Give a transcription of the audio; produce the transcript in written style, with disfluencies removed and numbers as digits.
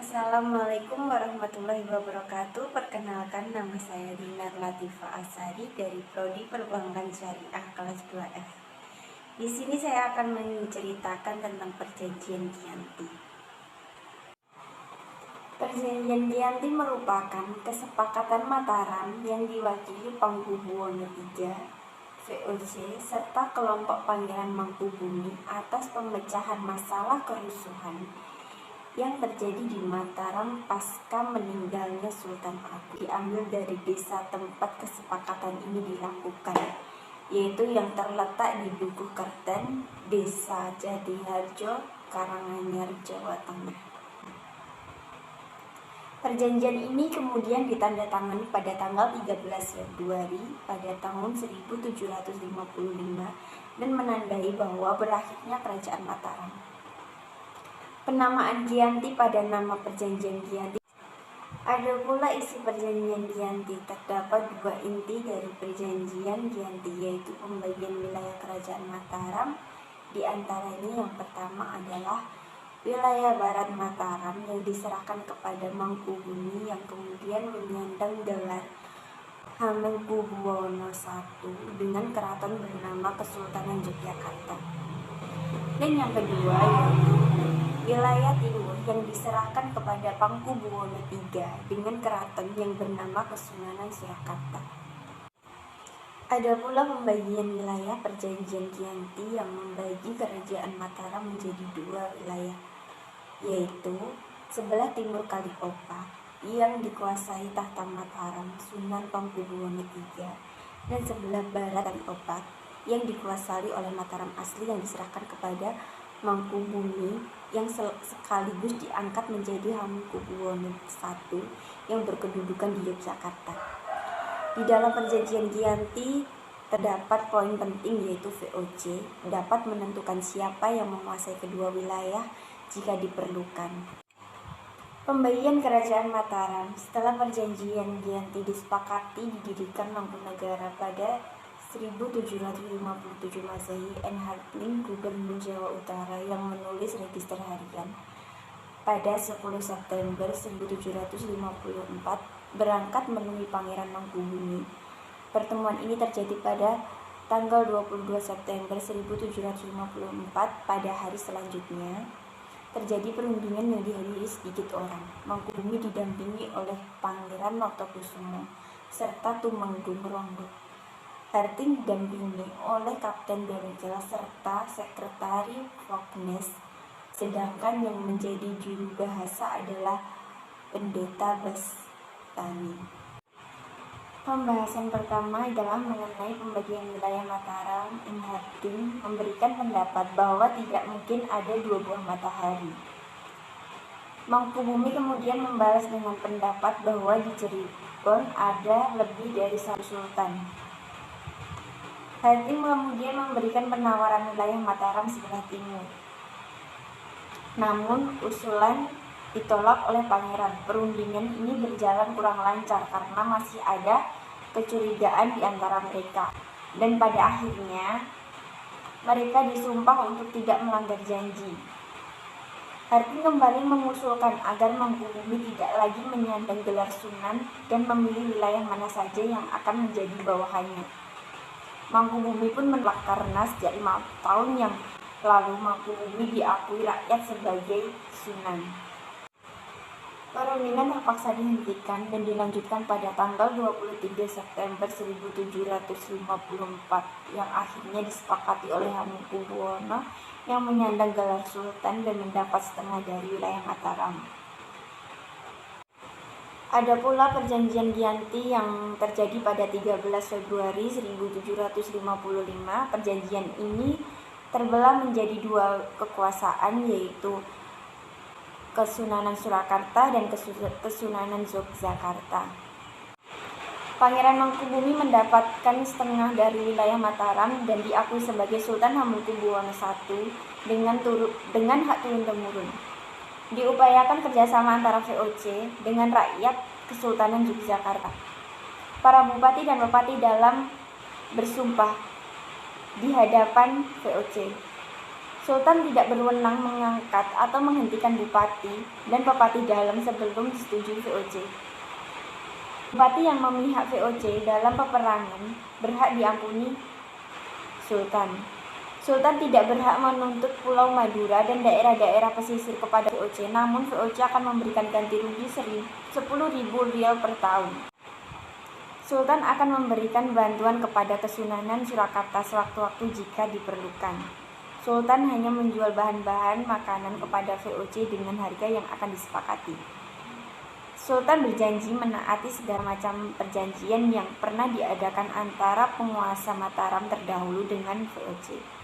Assalamualaikum warahmatullahi wabarakatuh. Perkenalkan, nama saya Dinar Latifa Asari dari Prodi Perbankan Syariah kelas 2F. Di sini saya akan menceritakan tentang Perjanjian Giyanti. Perjanjian Giyanti merupakan kesepakatan Mataram yang diwakili Mangkubuwono III, VOC, serta kelompok Pangeran Mangkubumi atas pemecahan masalah kerusuhan yang terjadi di Mataram pasca meninggalnya Sultan Agung. Diambil dari desa tempat kesepakatan ini dilakukan, yaitu yang terletak di Dukuh Kerten, Desa Jatiharjo, Karanganyar, Jawa Tengah. Perjanjian ini kemudian ditandatangani pada tanggal 13 Februari pada tahun 1755 dan menandai bahwa berakhirnya Kerajaan Mataram. Penamaan Giyanti pada nama Perjanjian Giyanti. Ada pula isi Perjanjian Giyanti. Terdapat dua inti dari Perjanjian Giyanti, yaitu pembagian wilayah Kerajaan Mataram. Di antaranya yang pertama adalah wilayah Barat Mataram yang diserahkan kepada Mangkubumi yang kemudian menyandang gelar Hamengkubuwono I dengan keraton bernama Kesultanan Yogyakarta. Dan yang kedua yaitu wilayah timur yang diserahkan kepada Mangkubuwono III dengan keraton yang bernama Kesunanan Surakarta. Ada pula pembagian wilayah Perjanjian Giyanti yang membagi Kerajaan Mataram menjadi dua wilayah, yaitu sebelah timur Kalikopa yang dikuasai tahta Mataram Sunan Mangkubuwono III dan sebelah barat Kalikopa yang dikuasai oleh Mataram asli yang diserahkan kepada Mangkubumi yang sekaligus diangkat menjadi Hamengkubuwono I yang berkedudukan di Yogyakarta. Di dalam Perjanjian Giyanti terdapat poin penting, yaitu VOC dapat menentukan siapa yang menguasai kedua wilayah jika diperlukan. Pembagian Kerajaan Mataram. Setelah Perjanjian Giyanti disepakati, didirikan Mangkunagara pada 1757 Masehi. N. Hartling, Gubernur Jawa Utara, yang menulis register harian pada 10 September 1754 berangkat menemui Pangeran Mangkubumi. Pertemuan ini terjadi pada tanggal 22 September 1754. Pada hari selanjutnya terjadi perundingan yang dihadiri sedikit orang. Mangkubumi didampingi oleh Pangeran Notokusumo serta Tumenggung Ronggo. Harting didampingi oleh Kapten Dorogel serta Sekretari Fognes, sedangkan yang menjadi juru bahasa adalah Pendeta Bastani. Pembahasan pertama adalah mengenai pembagian wilayah Mataram. N. Harting memberikan pendapat bahwa tidak mungkin ada dua buah matahari. Mangkubumi kemudian membalas dengan pendapat bahwa di Cirebon ada lebih dari satu sultan. Harting kemudian memberikan penawaran wilayah Mataram sebelah timur. Namun usulan ditolak oleh pangeran. Perundingan ini berjalan kurang lancar karena masih ada kecurigaan di antara mereka. Dan pada akhirnya mereka disumpah untuk tidak melanggar janji. Harting kembali mengusulkan agar Mangkubumi tidak lagi menyandang gelar Sunan dan memilih wilayah mana saja yang akan menjadi bawahannya. Mangkubumi pun menolak karena sejak 5 tahun yang lalu Mangkubumi diakui rakyat sebagai Sunan. Perundingan terpaksa dihentikan dan dilanjutkan pada tanggal 23 September 1754 yang akhirnya disepakati oleh Hamengkubuwono yang menyandang gelar Sultan dan mendapat setengah dari wilayah Mataram. Ada pula Perjanjian Giyanti yang terjadi pada 13 Februari 1755. Perjanjian ini terbelah menjadi dua kekuasaan, yaitu Kesunanan Surakarta dan Kesunanan Yogyakarta. Pangeran Mangkubumi mendapatkan setengah dari wilayah Mataram dan diakui sebagai Sultan Hamengkubuwono I dengan hak turun-temurun. Diupayakan kerjasama antara VOC dengan rakyat Kesultanan Yogyakarta. Para bupati dan bupati dalam bersumpah di hadapan VOC. Sultan tidak berwenang mengangkat atau menghentikan bupati dan bupati dalam sebelum disetujui VOC. Bupati yang memihak VOC dalam peperangan berhak diampuni Sultan. Sultan tidak berhak menuntut Pulau Madura dan daerah-daerah pesisir kepada VOC, namun VOC akan memberikan ganti rugi 10.000 rial per tahun. Sultan akan memberikan bantuan kepada Kesunanan Surakarta sewaktu-waktu jika diperlukan. Sultan hanya menjual bahan-bahan makanan kepada VOC dengan harga yang akan disepakati. Sultan berjanji menaati segala macam perjanjian yang pernah diadakan antara penguasa Mataram terdahulu dengan VOC.